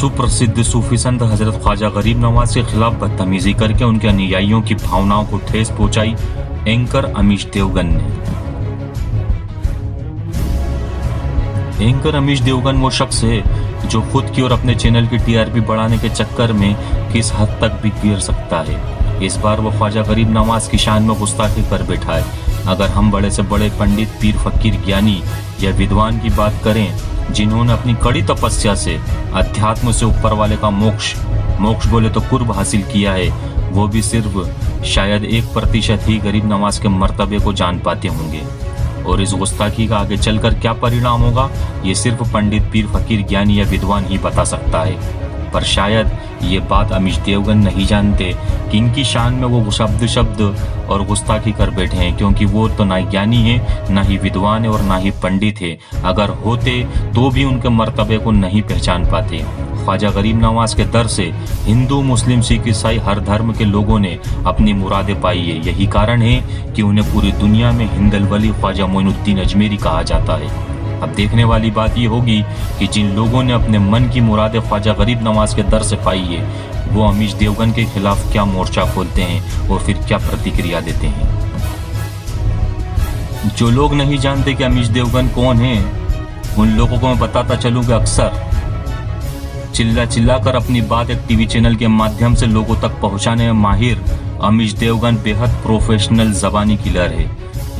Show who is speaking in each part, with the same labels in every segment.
Speaker 1: सुप्रसिद्ध सूफी संत हजरत ख्वाजा गरीब नवाज के खिलाफ बदतमीजी करके उनके अनुयायियों की भावनाओं को ठेस पहुंचाई एंकर अमीश देवगन ने। एंकर अमीश देवगन वो शख्स है जो खुद की और अपने चैनल की टीआरपी बढ़ाने के चक्कर में किस हद तक भी गिर सकता है। इस बार वो ख्वाजा गरीब नवाज की शान में गुस्ताखी कर बैठा है। अगर हम बड़े से बड़े पंडित, पीर, फकीर, ज्ञानी या विद्वान की बात करें जिन्होंने अपनी कड़ी तपस्या से अध्यात्म से ऊपर वाले का मोक्ष बोले तो कुर्ब हासिल किया है, वो भी सिर्फ शायद 1% ही गरीब नवाज के मर्तबे को जान पाते होंगे। और इस गुस्ताखी का आगे चलकर क्या परिणाम होगा ये सिर्फ पंडित, पीर, फकीर, ज्ञानी या विद्वान ही बता सकता है। पर शायद ये बात अमीश देवगन नहीं जानते कि इनकी शान में वो शब्द और गुस्ताखी कर बैठे हैं, क्योंकि वो तो ना ज्ञानी है, ना ही विद्वान है और ना ही पंडित है। अगर होते तो भी उनके मर्तबे को नहीं पहचान पाते। ख्वाजा गरीब नवाज के दर से हिंदू, मुस्लिम, सिख, ईसाई हर धर्म के लोगों ने अपनी मुरादें पाई है। यही कारण है कि उन्हें पूरी दुनिया में हिंदल वली ख्वाजा मोइनुद्दीन अजमेरी कहा जाता है। अब देखने वाली बात ये होगी कि जिन लोगों ने अपने मन की मुरादें ख्वाजा गरीब नवाज के दर से पाई है वो अमीश देवगन के खिलाफ क्या मोर्चा खोलते हैं और फिर क्या प्रतिक्रिया देते हैं। जो लोग नहीं जानते कि अमीश देवगन कौन है उन लोगों को मैं बताता चलूं कि अक्सर चिल्ला कर अपनी बात एक टीवी चैनल के माध्यम से लोगों तक पहुंचाने में माहिर अमीश देवगन बेहद प्रोफेशनल जबानी किलर है।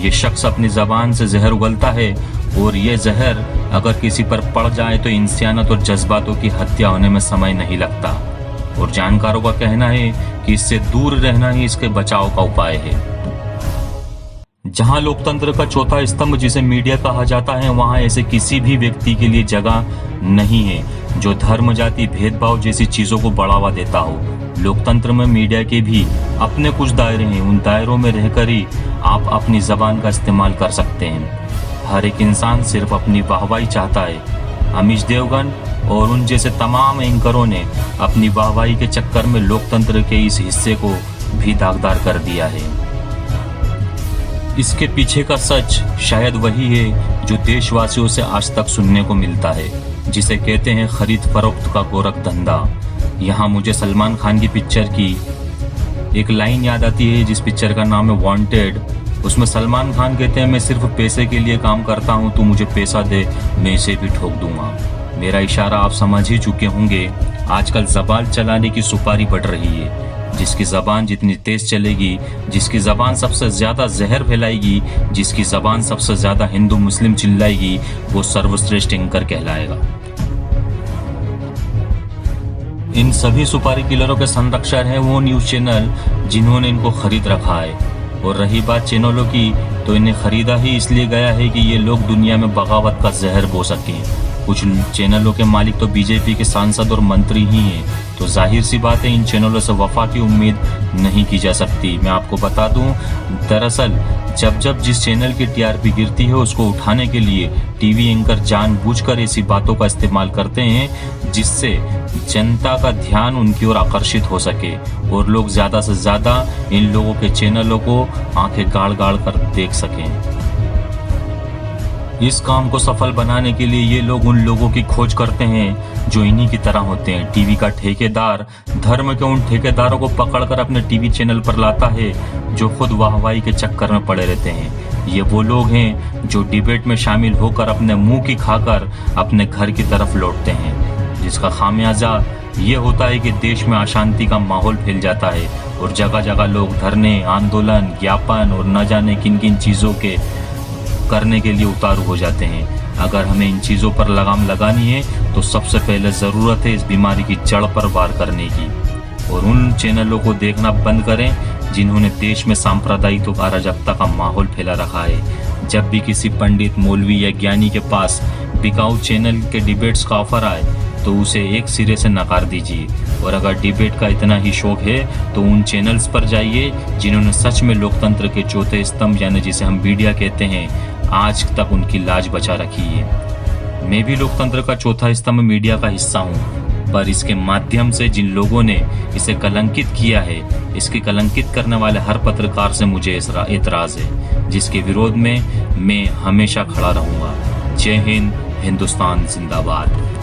Speaker 1: ये शख्स अपनी जबान से जहर उगलता है और ये जहर अगर किसी पर पड़ जाए तो इंसानियत और जज्बातों की हत्या होने में समय नहीं लगता। और जानकारों का कहना है कि इससे दूर रहना ही इसके बचाव का उपाय है। जहां लोकतंत्र का चौथा स्तंभ जिसे मीडिया कहा जाता है वहां ऐसे किसी भी व्यक्ति के लिए जगह नहीं है जो धर्म, जाति, भेदभाव जैसी चीजों को बढ़ावा देता हो। लोकतंत्र में मीडिया के भी अपने कुछ दायरे हैं। उन दायरों में रहकर ही आप अपनी जबान का इस्तेमाल कर सकते हैं। हर एक इंसान सिर्फ अपनी वाहवाही चाहता है। अमीश देवगन और उन जैसे तमाम एंकरों ने अपनी वाहवाही के चक्कर में लोकतंत्र के इस हिस्से को भी दागदार कर दिया है। इसके पीछे का सच शायद वही है जो देशवासियों से आज तक सुनने को मिलता है, जिसे कहते हैं खरीद फरोख्त का गोरख धंधा। यहाँ मुझे सलमान खान की पिक्चर की एक लाइन याद आती है जिस पिक्चर का नाम है वांटेड। उसमें सलमान खान कहते हैं मैं सिर्फ पैसे के लिए काम करता हूँ, तू मुझे पैसा दे मैं इसे भी ठोक दूंगा। मेरा इशारा आप समझ ही चुके होंगे। आजकल जबान चलाने की सुपारी बढ़ रही है। जिसकी जबान जितनी तेज चलेगी, जिसकी जबान सबसे ज्यादा जहर फैलाएगी, जिसकी जबान सबसे ज्यादा हिंदू मुस्लिम चिल्लाएगी वो सर्वश्रेष्ठ एंकर कहलाएगा। इन सभी सुपारी किलरों के संरक्षक हैं वो न्यूज चैनल जिन्होंने इनको खरीद रखा है। और रही बात चैनलों की तो इन्हें खरीदा ही इसलिए गया है कि ये लोग दुनिया में बगावत का जहर बो सकें। कुछ चैनलों के मालिक तो बीजेपी के सांसद और मंत्री ही हैं, तो जाहिर सी बात है इन चैनलों से वफा की उम्मीद नहीं की जा सकती। मैं आपको बता दूं, दरअसल जब जिस चैनल की टीआरपी गिरती है उसको उठाने के लिए टीवी एंकर जानबूझकर ऐसी बातों का इस्तेमाल करते हैं जिससे जनता का ध्यान उनकी ओर आकर्षित हो सके और लोग ज्यादा से ज्यादा इन लोगों के चैनलों को आंखें गाड़ कर देख सकें। इस काम को सफल बनाने के लिए ये लोग उन लोगों की खोज करते हैं जो इन्हीं की तरह होते हैं। टीवी का ठेकेदार धर्म के उन ठेकेदारों को पकड़कर अपने टीवी चैनल पर लाता है जो खुद वाहवाही के चक्कर में पड़े रहते हैं। ये वो लोग हैं जो डिबेट में शामिल होकर अपने मुंह की खाकर अपने घर की तरफ लौटते हैं, जिसका खामियाजा ये होता है कि देश में अशांति का माहौल फैल जाता है और जगह जगह लोग धरने, आंदोलन, ज्ञापन और न जाने किन किन चीजों के करने के लिए उतारू हो जाते हैं। अगर हमें इन चीजों पर लगाम लगानी है तो सबसे पहले जरूरत है इस बीमारी की जड़ पर वार करने की। और उन चैनलों को देखना बंद करें जिन्होंने देश में सांप्रदायिक और अराजकता का माहौल फैला रखा है। जब भी किसी पंडित, मौलवी या ज्ञानी के पास बिकाऊ चैनल के डिबेट्स का ऑफर आए तो उसे एक सिरे से नकार दीजिए। और अगर डिबेट का इतना ही शौक है तो उन चैनल्स पर जाइए जिन्होंने सच में लोकतंत्र के चौथे स्तंभ यानी जिसे हम मीडिया कहते हैं आज तक उनकी लाज बचा रखी है। मैं भी लोकतंत्र का चौथा स्तंभ मीडिया का हिस्सा हूँ, पर इसके माध्यम से जिन लोगों ने इसे कलंकित किया है, इसके कलंकित करने वाले हर पत्रकार से मुझे एतराज है, जिसके विरोध में मैं हमेशा खड़ा रहूंगा। जय हिंद, हिंदुस्तान जिंदाबाद।